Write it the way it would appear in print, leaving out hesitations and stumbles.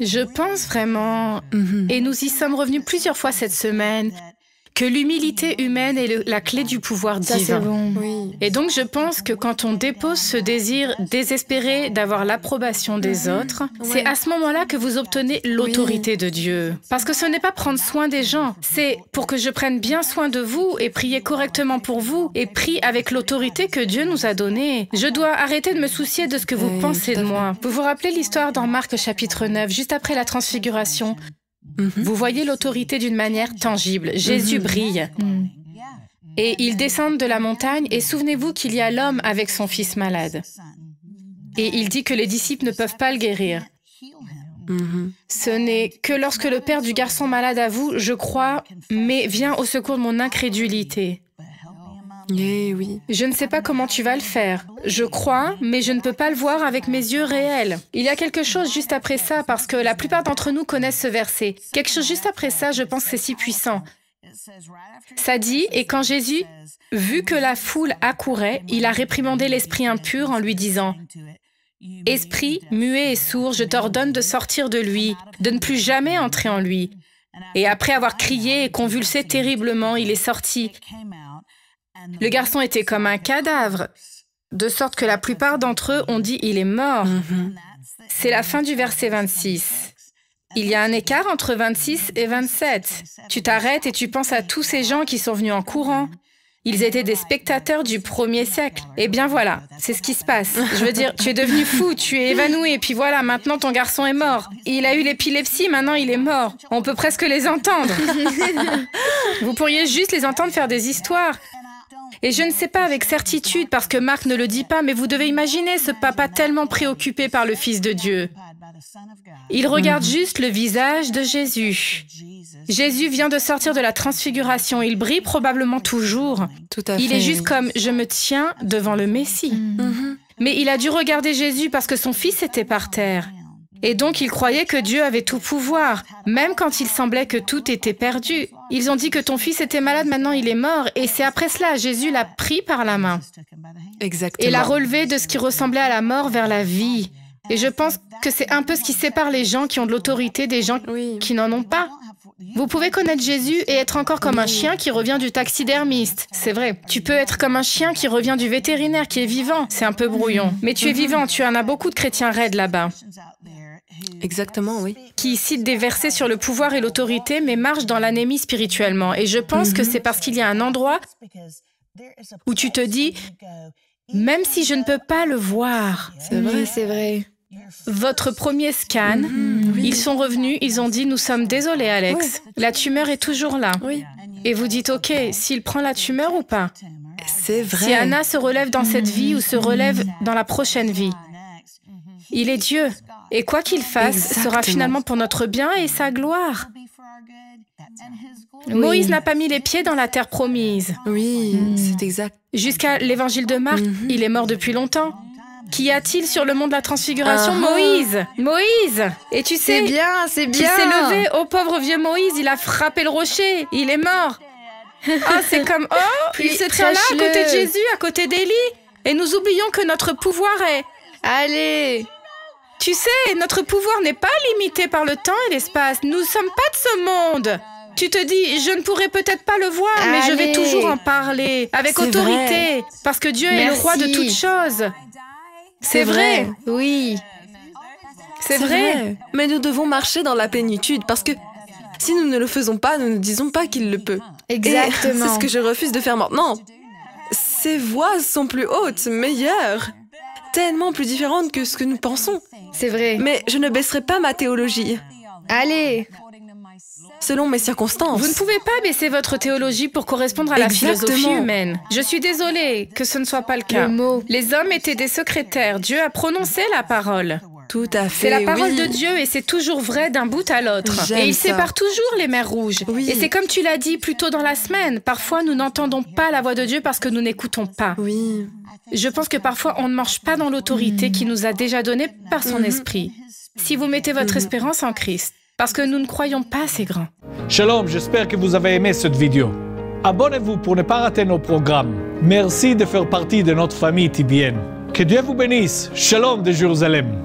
Je pense vraiment, et nous y sommes revenus plusieurs fois cette semaine, que l'humilité humaine est la clé du pouvoir divin. Ça, c'est bon. Oui. Et donc, je pense que quand on dépose ce désir désespéré d'avoir l'approbation des autres, c'est à ce moment-là que vous obtenez l'autorité de Dieu. Parce que ce n'est pas prendre soin des gens, c'est pour que je prenne bien soin de vous et prier correctement pour vous et prie avec l'autorité que Dieu nous a donnée. Je dois arrêter de me soucier de ce que vous pensez de moi. Vous vous rappelez l'histoire dans Marc chapitre 9, juste après la transfiguration? Vous voyez l'autorité d'une manière tangible. Jésus brille. Et ils descendent de la montagne et souvenez-vous qu'il y a l'homme avec son fils malade. Et il dit que les disciples ne peuvent pas le guérir. Ce n'est que lorsque le père du garçon malade avoue « Je crois, mais viens au secours de mon incrédulité ». Oui. Je ne sais pas comment tu vas le faire. Je crois, mais je ne peux pas le voir avec mes yeux réels. Il y a quelque chose juste après ça, parce que la plupart d'entre nous connaissent ce verset. Quelque chose juste après ça, je pense que c'est si puissant. Ça dit, et quand Jésus, vu que la foule accourait, il a réprimandé l'esprit impur en lui disant « Esprit, muet et sourd, je t'ordonne de sortir de lui, de ne plus jamais entrer en lui. » Et après avoir crié et convulsé terriblement, il est sorti. Le garçon était comme un cadavre, de sorte que la plupart d'entre eux ont dit « il est mort ». C'est la fin du verset 26. Il y a un écart entre 26 et 27. Tu t'arrêtes et tu penses à tous ces gens qui sont venus en courant. Ils étaient des spectateurs du 1er siècle. Eh bien voilà, c'est ce qui se passe. Je veux dire, tu es devenu fou, tu es évanoui, et puis voilà, maintenant ton garçon est mort. Il a eu l'épilepsie, maintenant il est mort. On peut presque les entendre. Vous pourriez juste les entendre faire des histoires. Et je ne sais pas avec certitude, parce que Marc ne le dit pas, mais vous devez imaginer ce papa tellement préoccupé par le Fils de Dieu. Il regarde juste le visage de Jésus. Jésus vient de sortir de la transfiguration. Il brille probablement toujours. Tout à fait. Il est juste comme « je me tiens devant le Messie ». Mais il a dû regarder Jésus parce que son fils était par terre. Et donc, il croyait que Dieu avait tout pouvoir, même quand il semblait que tout était perdu. Ils ont dit que ton fils était malade, maintenant il est mort. Et c'est après cela, Jésus l'a pris par la main. Exactement. Et l'a relevé de ce qui ressemblait à la mort vers la vie. Et je pense que c'est un peu ce qui sépare les gens qui ont de l'autorité des gens qui n'en ont pas. Vous pouvez connaître Jésus et être encore comme un chien qui revient du taxidermiste. C'est vrai. Tu peux être comme un chien qui revient du vétérinaire, qui est vivant. C'est un peu brouillon. Mais tu es vivant, tu en as beaucoup de chrétiens raides là-bas. Exactement, oui. Qui citent des versets sur le pouvoir et l'autorité, mais marchent dans l'anémie spirituellement. Et je pense que c'est parce qu'il y a un endroit où tu te dis, même si je ne peux pas le voir. C'est vrai, c'est vrai. Votre premier scan, ils sont revenus, ils ont dit, nous sommes désolés, Alex. La tumeur est toujours là. Et vous dites, ok, s'il prend la tumeur ou pas? C'est vrai. Si Anna se relève dans cette vie ou se relève dans la prochaine vie. Il est Dieu. Et quoi qu'il fasse, sera finalement pour notre bien et sa gloire. Moïse n'a pas mis les pieds dans la terre promise. Oui, c'est exact. Jusqu'à l'évangile de Marc, il est mort depuis longtemps. Qu'y a-t-il sur le mont de la transfiguration? Moïse! Moïse! Et tu sais, C'est bien, c'est il bien. s'est levé, oh pauvre vieux Moïse, il a frappé le rocher, il est mort. Oh, c'est comme, oh, il se tient là à côté de Jésus, à côté d'Élie. Et nous oublions que notre pouvoir est... Allez. Tu sais, notre pouvoir n'est pas limité par le temps et l'espace. Nous ne sommes pas de ce monde. Tu te dis, je ne pourrai peut-être pas le voir, mais je vais Allez. toujours en parler, avec C'est autorité, vrai. parce que Dieu est le roi de toutes choses. C'est vrai. Oui. C'est vrai. Mais nous devons marcher dans la plénitude, parce que si nous ne le faisons pas, nous ne disons pas qu'il le peut. Exactement. Et c'est ce que je refuse de faire maintenant. Ces voix sont plus hautes, meilleures, tellement plus différentes que ce que nous pensons. C'est vrai. Mais je ne baisserai pas ma théologie, Allez. selon mes circonstances. Vous ne pouvez pas baisser votre théologie pour correspondre à la Exactement. philosophie humaine. Je suis désolée que ce ne soit pas le cas. Le mot. Les hommes étaient des secrétaires. Dieu a prononcé la parole. Tout à fait, C'est la parole oui. de Dieu et c'est toujours vrai d'un bout à l'autre. J'aime Et il ça. sépare toujours les mers rouges. Oui. Et c'est comme tu l'as dit plus tôt dans la semaine. Parfois, nous n'entendons pas la voix de Dieu parce que nous n'écoutons pas. Oui. Je pense que parfois, on ne marche pas dans l'autorité qu'il nous a déjà donnée par son esprit. Si vous mettez votre espérance en Christ, parce que nous ne croyons pas assez grand. Shalom, j'espère que vous avez aimé cette vidéo. Abonnez-vous pour ne pas rater nos programmes. Merci de faire partie de notre famille TBN. Que Dieu vous bénisse. Shalom de Jérusalem.